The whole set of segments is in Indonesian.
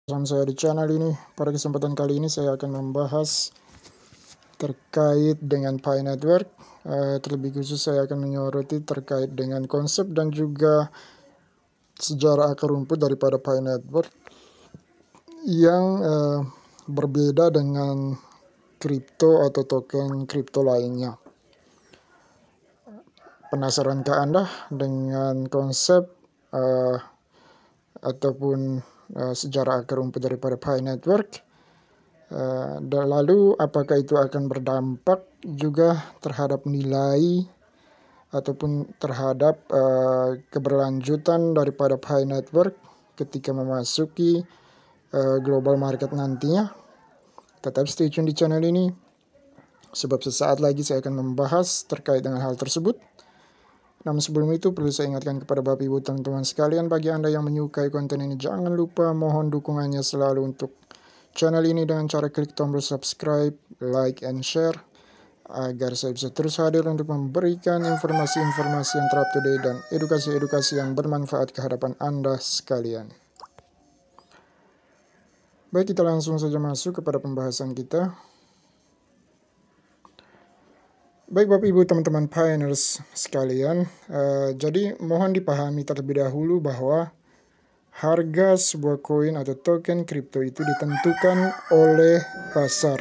Bersama saya di channel ini. Pada kesempatan kali ini saya akan membahas terkait dengan Pi Network. Terlebih khusus saya akan menyoroti terkait dengan konsep dan juga sejarah akar rumput daripada Pi Network yang berbeda dengan kripto atau token kripto lainnya. Penasarankah Anda dengan konsep ataupun sejarah akar rumput daripada Pi Network? Dan lalu apakah itu akan berdampak juga terhadap nilai ataupun terhadap keberlanjutan daripada Pi Network ketika memasuki global market nantinya? Tetap stay tune di channel ini, sebab sesaat lagi saya akan membahas terkait dengan hal tersebut. Namun sebelum itu perlu saya ingatkan kepada Bapak Ibu teman-teman sekalian, bagi Anda yang menyukai konten ini, jangan lupa mohon dukungannya selalu untuk channel ini dengan cara klik tombol subscribe, like, and share, agar saya bisa terus hadir untuk memberikan informasi-informasi yang ter up to date dan edukasi-edukasi yang bermanfaat ke hadapan Anda sekalian. Baik, kita langsung saja masuk kepada pembahasan kita. Baik Bapak Ibu teman-teman pioneers sekalian, jadi mohon dipahami terlebih dahulu bahwa harga sebuah koin atau token kripto itu ditentukan oleh pasar.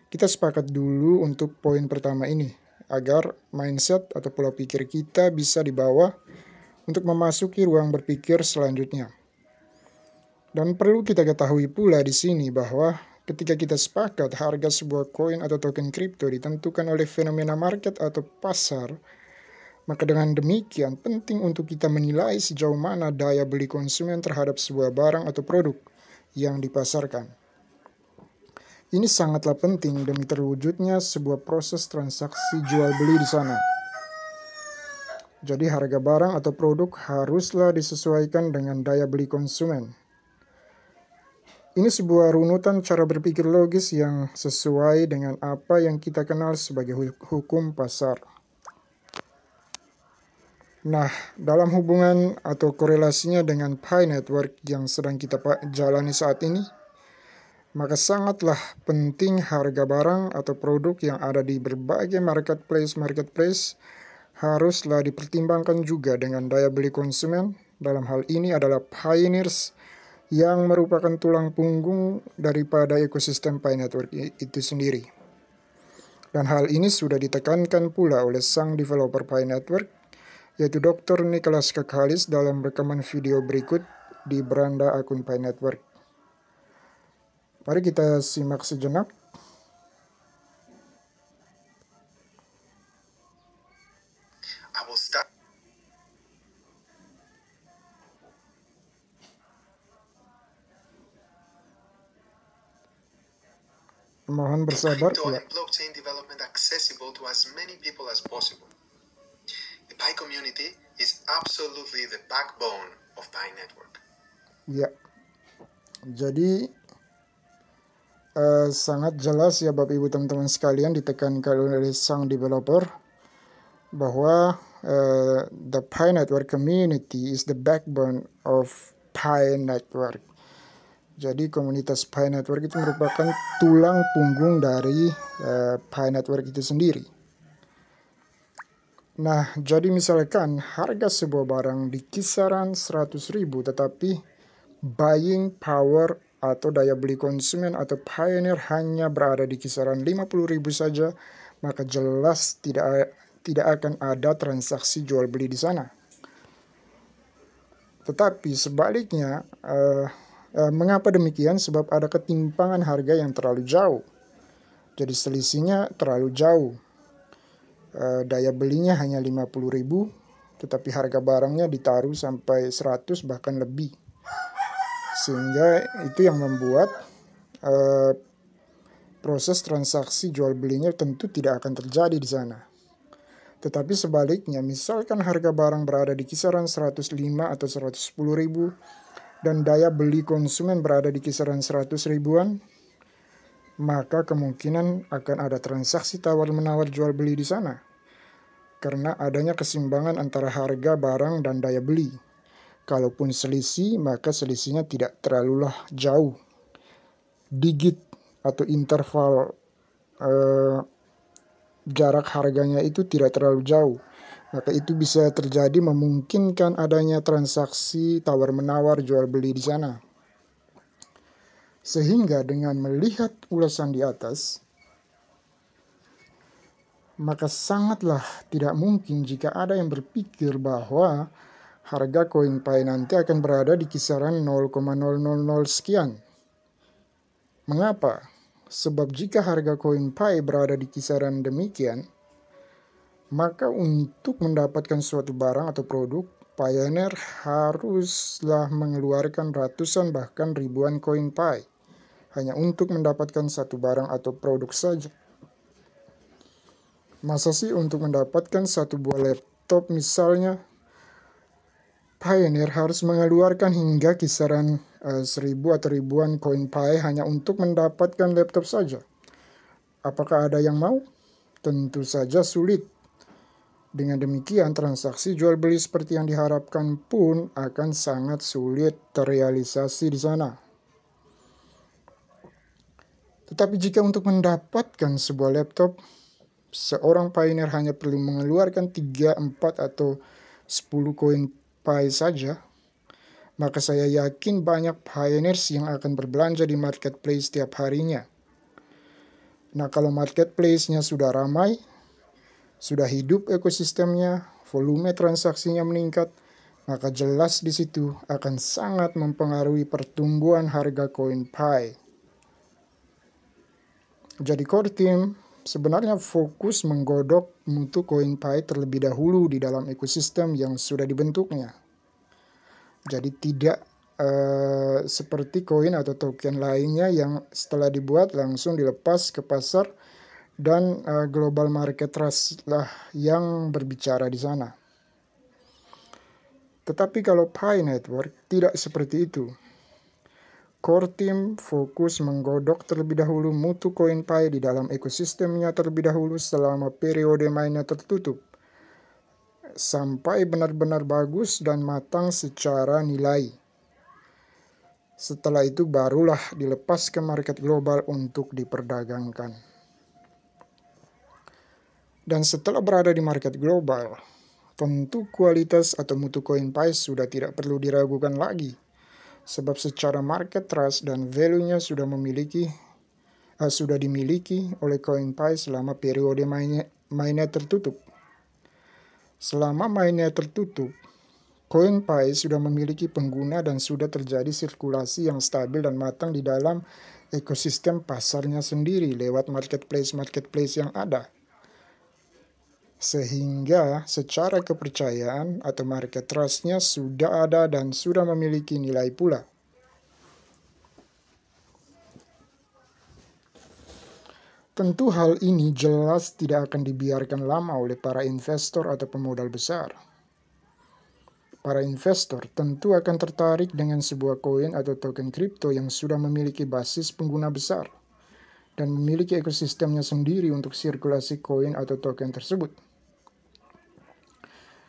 Kita sepakat dulu untuk poin pertama ini, agar mindset atau pola pikir kita bisa dibawa untuk memasuki ruang berpikir selanjutnya. Dan perlu kita ketahui pula di sini bahwa ketika kita sepakat harga sebuah koin atau token kripto ditentukan oleh fenomena market atau pasar, maka dengan demikian penting untuk kita menilai sejauh mana daya beli konsumen terhadap sebuah barang atau produk yang dipasarkan. Ini sangatlah penting demi terwujudnya sebuah proses transaksi jual beli di sana. Jadi harga barang atau produk haruslah disesuaikan dengan daya beli konsumen. Ini sebuah runutan cara berpikir logis yang sesuai dengan apa yang kita kenal sebagai hukum pasar. Nah, dalam hubungan atau korelasinya dengan Pi Network yang sedang kita jalani saat ini, maka sangatlah penting harga barang atau produk yang ada di berbagai marketplace haruslah dipertimbangkan juga dengan daya beli konsumen. Dalam hal ini adalah pioneers yang merupakan tulang punggung daripada ekosistem Pi Network itu sendiri. Dan hal ini sudah ditekankan pula oleh sang developer Pi Network, yaitu Dr. Nicholas Kakalis dalam rekaman video berikut di beranda akun Pi Network. Mari kita simak sejenak. Mohon bersabar ya. Blockchain development accessible to as many people as possible. The Pi community is absolutely the backbone of Pi Network. Ya. Jadi sangat jelas ya Bapak Ibu teman-teman sekalian ditekankan oleh sang developer bahwa the Pi Network community is the backbone of Pi Network. Jadi komunitas Pi Network itu merupakan tulang punggung dari Pi Network itu sendiri. Nah, jadi misalkan harga sebuah barang di kisaran 100.000 tetapi buying power atau daya beli konsumen atau pioneer hanya berada di kisaran 50.000 saja, maka jelas tidak akan ada transaksi jual beli di sana. Tetapi sebaliknya, mengapa demikian? Sebab ada ketimpangan harga yang terlalu jauh. Jadi selisihnya terlalu jauh. Daya belinya hanya 50.000, tetapi harga barangnya ditaruh sampai 100 bahkan lebih. Sehingga itu yang membuat proses transaksi jual belinya tentu tidak akan terjadi di sana. Tetapi sebaliknya, misalkan harga barang berada di kisaran 105 atau 110.000 dan daya beli konsumen berada di kisaran 100 ribuan, maka kemungkinan akan ada transaksi tawar-menawar jual beli di sana. Karena adanya keseimbangan antara harga barang dan daya beli. Kalaupun selisih, maka selisihnya tidak terlalu jauh. Digit atau interval jarak harganya itu tidak terlalu jauh. Maka itu bisa terjadi memungkinkan adanya transaksi tawar-menawar jual beli di sana. Sehingga dengan melihat ulasan di atas, maka sangatlah tidak mungkin jika ada yang berpikir bahwa harga koin Pi nanti akan berada di kisaran 0,000 sekian. Mengapa? Sebab jika harga koin Pi berada di kisaran demikian, maka untuk mendapatkan suatu barang atau produk, Pioneer haruslah mengeluarkan ratusan bahkan ribuan koin Pi hanya untuk mendapatkan satu barang atau produk saja. Masa sih untuk mendapatkan satu buah laptop misalnya, Pioneer harus mengeluarkan hingga kisaran 1000 atau ribuan koin Pi hanya untuk mendapatkan laptop saja. Apakah ada yang mau? Tentu saja sulit. Dengan demikian, transaksi jual beli seperti yang diharapkan pun akan sangat sulit terrealisasi di sana. Tetapi jika untuk mendapatkan sebuah laptop, seorang Pioneer hanya perlu mengeluarkan 3, 4, atau 10 koin Pi saja, maka saya yakin banyak Pioneers yang akan berbelanja di marketplace setiap harinya. Nah, kalau marketplace-nya sudah ramai, sudah hidup ekosistemnya, volume transaksinya meningkat, maka jelas di situ akan sangat mempengaruhi pertumbuhan harga koin Pi. Jadi core team sebenarnya fokus menggodok mutu koin Pi terlebih dahulu di dalam ekosistem yang sudah dibentuknya. Jadi tidak seperti koin atau token lainnya yang setelah dibuat langsung dilepas ke pasar dan global market trust lah yang berbicara di sana. Tetapi kalau Pi Network tidak seperti itu. Core team fokus menggodok terlebih dahulu mutu koin Pi di dalam ekosistemnya terlebih dahulu selama periode mainnya tertutup, sampai benar-benar bagus dan matang secara nilai. Setelah itu barulah dilepas ke market global untuk diperdagangkan. Dan setelah berada di market global, tentu kualitas atau mutu koin Pi sudah tidak perlu diragukan lagi. Sebab secara market trust dan value-nya sudah dimiliki oleh koin Pi selama periode mainnya tertutup. Selama mainnya tertutup, koin Pi sudah memiliki pengguna dan sudah terjadi sirkulasi yang stabil dan matang di dalam ekosistem pasarnya sendiri lewat marketplace yang ada. Sehingga secara kepercayaan atau market trust-nya sudah ada dan sudah memiliki nilai pula. Tentu hal ini jelas tidak akan dibiarkan lama oleh para investor atau pemodal besar. Para investor tentu akan tertarik dengan sebuah koin atau token kripto yang sudah memiliki basis pengguna besar dan memiliki ekosistemnya sendiri untuk sirkulasi koin atau token tersebut.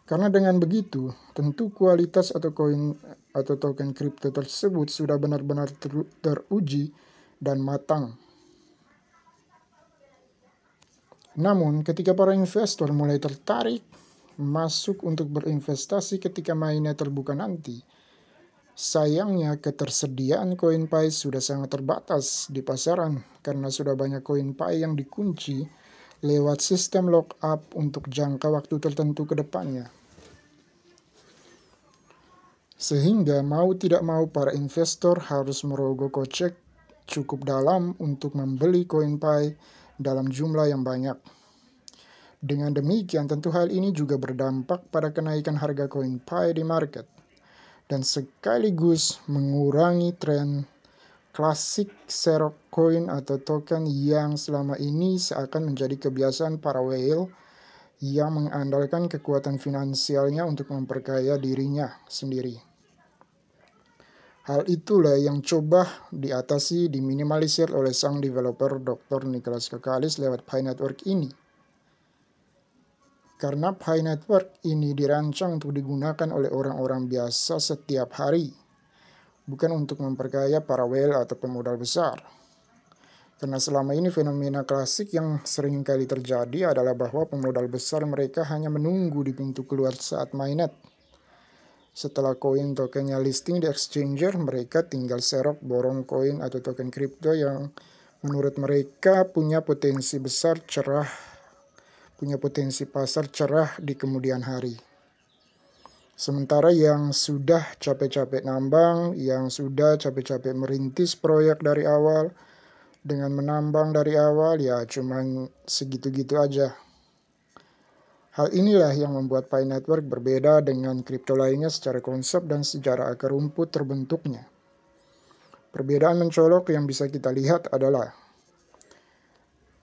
Karena dengan begitu, tentu kualitas atau koin atau token kripto tersebut sudah benar-benar teruji dan matang. Namun, ketika para investor mulai tertarik masuk untuk berinvestasi ketika mainnya terbuka nanti, sayangnya ketersediaan koin Pi sudah sangat terbatas di pasaran karena sudah banyak koin Pi yang dikunci lewat sistem lockup untuk jangka waktu tertentu ke depannya. Sehingga mau tidak mau para investor harus merogoh kocek cukup dalam untuk membeli koin Pi dalam jumlah yang banyak. Dengan demikian tentu hal ini juga berdampak pada kenaikan harga koin Pi di market dan sekaligus mengurangi tren klasik Xerox coin atau token yang selama ini seakan menjadi kebiasaan para whale yang mengandalkan kekuatan finansialnya untuk memperkaya dirinya sendiri. Hal itulah yang coba diatasi, diminimalisir oleh sang developer Dr. Nicholas Kakalis lewat Pi Network ini. Karena Pi Network ini dirancang untuk digunakan oleh orang-orang biasa setiap hari, bukan untuk memperkaya para whale atau pemodal besar. Karena selama ini fenomena klasik yang sering kali terjadi adalah bahwa pemodal besar mereka hanya menunggu di pintu keluar saat mainnet. Setelah koin tokennya listing di exchanger, mereka tinggal serok borong koin atau token kripto yang menurut mereka punya potensi pasar cerah di kemudian hari. Sementara yang sudah capek-capek nambang, yang sudah capek-capek merintis proyek dari awal, dengan menambang dari awal ya cuman segitu-gitu aja. Hal inilah yang membuat Pi Network berbeda dengan kripto lainnya secara konsep dan sejarah akar rumput terbentuknya. Perbedaan mencolok yang bisa kita lihat adalah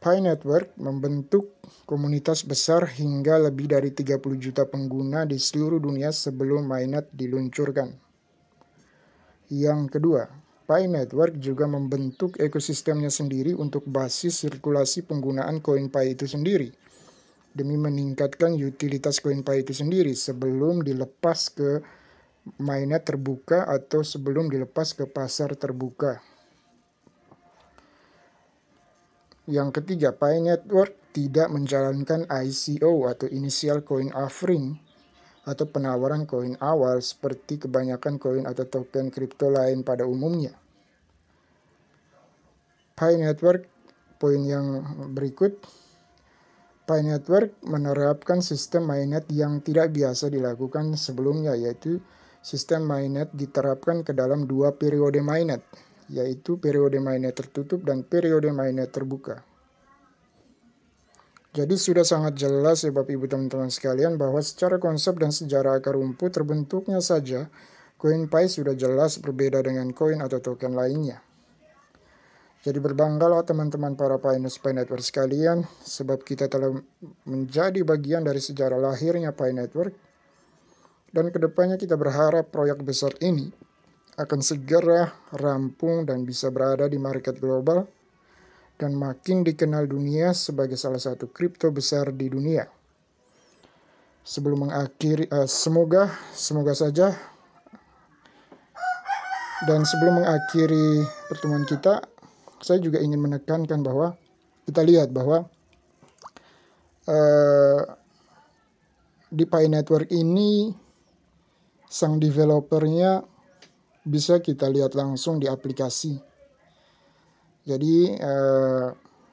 Pi Network membentuk komunitas besar hingga lebih dari 30 juta pengguna di seluruh dunia sebelum mainnet diluncurkan. Yang kedua, Pi Network juga membentuk ekosistemnya sendiri untuk basis sirkulasi penggunaan koin Pi itu sendiri, demi meningkatkan utilitas koin Pi itu sendiri sebelum dilepas ke mainnet terbuka atau sebelum dilepas ke pasar terbuka. Yang ketiga, Pi Network tidak menjalankan ICO atau Initial Coin Offering atau penawaran koin awal seperti kebanyakan koin atau token kripto lain pada umumnya. Pi Network, poin yang berikut, Pi Network menerapkan sistem mainnet yang tidak biasa dilakukan sebelumnya, yaitu sistem mainnet diterapkan ke dalam dua periode mainnet, yaitu periode mainnet tertutup dan periode mainnet terbuka. Jadi sudah sangat jelas ya Bapak Ibu teman-teman sekalian bahwa secara konsep dan sejarah akar rumput terbentuknya saja, koin Pi sudah jelas berbeda dengan koin atau token lainnya. Jadi berbanggalah teman-teman para Piners Pi Network sekalian, sebab kita telah menjadi bagian dari sejarah lahirnya Pi Network. Dan kedepannya kita berharap proyek besar ini akan segera rampung dan bisa berada di market global dan makin dikenal dunia sebagai salah satu kripto besar di dunia. Sebelum mengakhiri, semoga saja. Dan sebelum mengakhiri pertemuan kita, saya juga ingin menekankan bahwa kita lihat bahwa di Pi Network ini sang developernya bisa kita lihat langsung di aplikasi. Jadi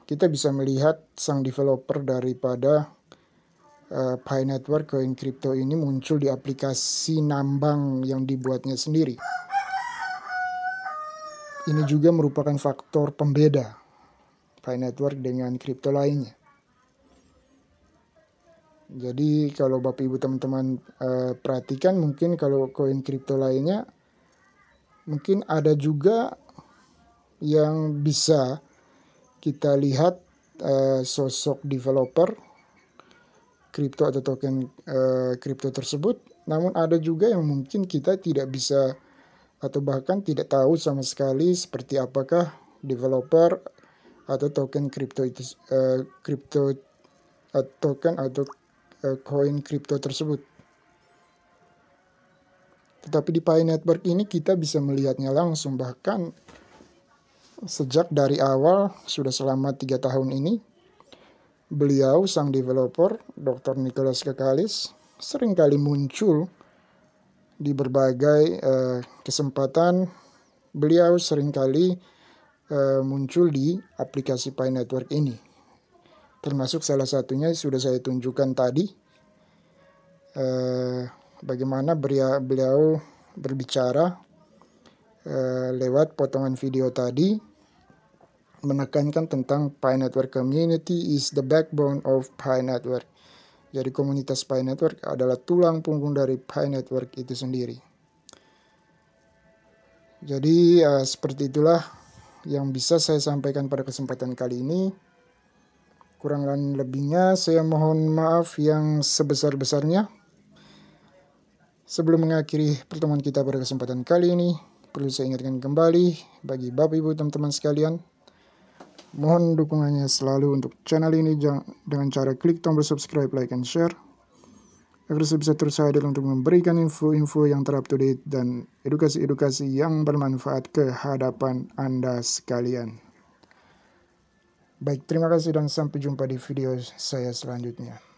kita bisa melihat sang developer daripada Pi Network koin kripto ini muncul di aplikasi nambang yang dibuatnya sendiri. Ini juga merupakan faktor pembeda Pi Network dengan kripto lainnya. Jadi kalau Bapak Ibu teman-teman perhatikan, mungkin kalau koin kripto lainnya mungkin ada juga yang bisa kita lihat sosok developer kripto atau token kripto tersebut, namun ada juga yang mungkin kita tidak bisa atau bahkan tidak tahu sama sekali seperti apakah developer atau token kripto itu token atau koin kripto tersebut. Tetapi di Pi Network ini kita bisa melihatnya langsung, bahkan sejak dari awal sudah selama 3 tahun ini, beliau sang developer Dr. Nicholas Kakalis seringkali muncul di berbagai kesempatan. Beliau seringkali muncul di aplikasi Pi Network ini. Termasuk salah satunya sudah saya tunjukkan tadi, bagaimana beliau berbicara lewat potongan video tadi, menekankan tentang Pi Network community is the backbone of Pi Network. Jadi komunitas Pi Network adalah tulang punggung dari Pi Network itu sendiri. Jadi seperti itulah yang bisa saya sampaikan pada kesempatan kali ini. Kurang dan lebihnya saya mohon maaf yang sebesar-besarnya. Sebelum mengakhiri pertemuan kita pada kesempatan kali ini, perlu saya ingatkan kembali bagi Bapak Ibu teman-teman sekalian, mohon dukungannya selalu untuk channel ini dengan cara klik tombol subscribe, like, and share. agar saya bisa terus hadir untuk memberikan info-info yang ter-up-to-date dan edukasi-edukasi yang bermanfaat ke hadapan Anda sekalian. Baik, terima kasih dan sampai jumpa di video saya selanjutnya.